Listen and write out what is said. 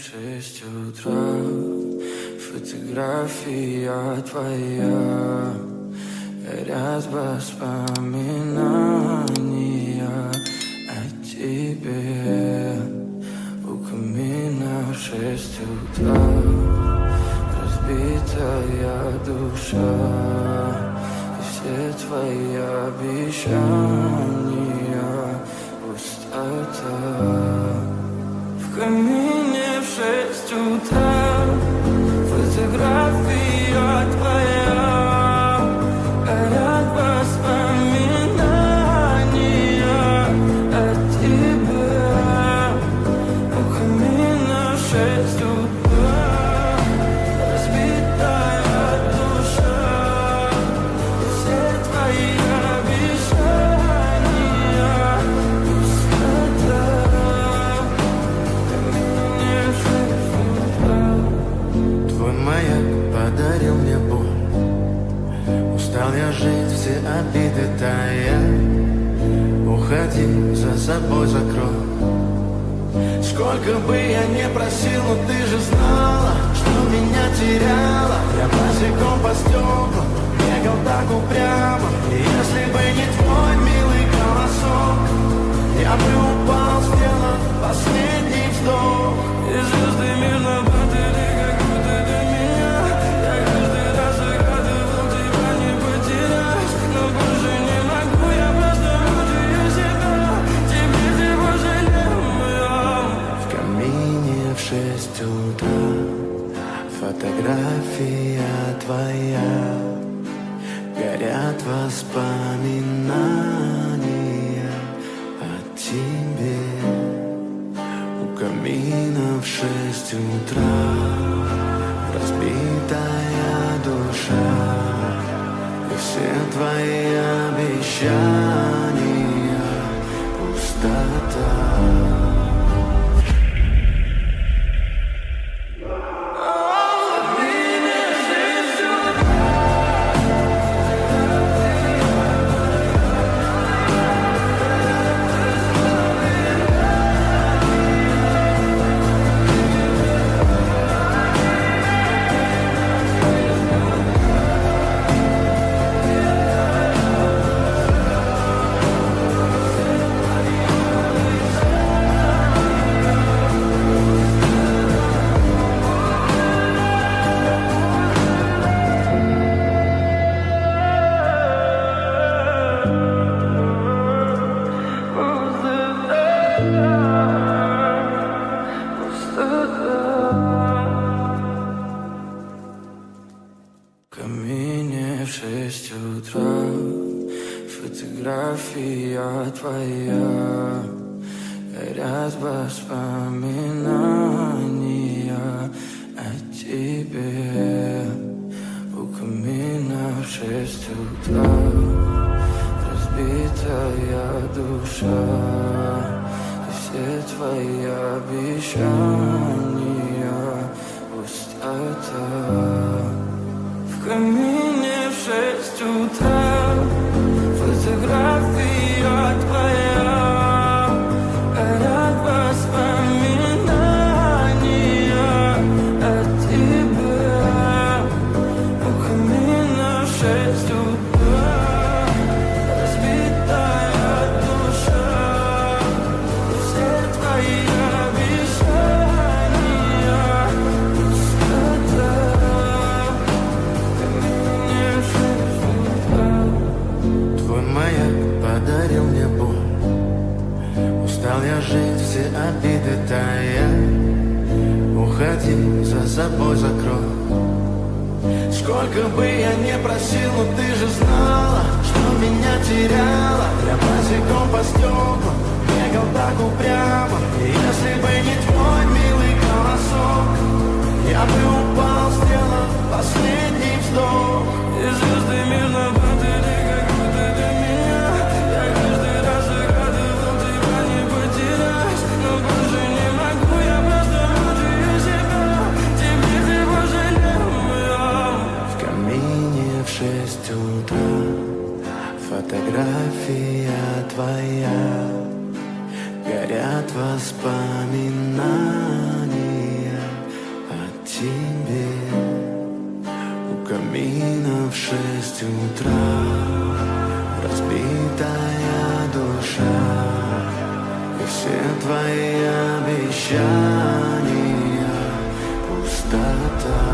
6 утра, фотография твоя, горят воспоминания о тебе. У камина в 6 утра, разбитая душа, и все твои обещания пустота. В камине в 6 утра, фотография твоя, горят воспоминания о тебе. У камина в 6 утра, разбитая душа, и все твои обещания пустота. Твой маяк подарил мне боль, устал я жить, все обиды тая. Уходи, за собой закрой. Сколько бы я не просил, но ты же знала, что меня теряла. Я босиком по стеклам бегал так упрямо, и если бы не твой милый голосок, я бы упал, сделал последний вздох. И звезды мирно падали, как будто до меня. Я каждый раз загадывал тебя не потерять, но больше не могу, я просто мучаю себя. Теперь ты пожалел меня. В камине в 6 утра, фотография твоя, горят воспоминания о тебе. У камина в 6 утра, разбитая душа, и все твои обещания пустота. В камине в 6 утра, фотография твоя, горят воспоминания о тебе. У камина в 6 утра, разбитая душа, и все твои обещания пустота. В камине в 6 утра, фотография твоя, горят воспоминания о тебе. У камина в 6 утра, разбитая душа, и все твои обещания пустота. Твой маяк подарил мне боль, устал я жить, все обиды тая. Уходи, за собой закрой. Сколько бы я не просил, но ты же знала, что меня теряла. Я босиком по стеклам бегал так упрямо, и если бы не твой милый голосок, я бы упал, сделал последний вздох. И звезды мирно падали, как будто до меня. Я каждый раз загадывал тебя не потерять, но больше не могу, я просто мучаю себя. Теперь ты пожалел меня. В камине в 6 утра, фотография твоя, горят воспоминания 6 утра, разбитая душа, и все твои обещания пустота.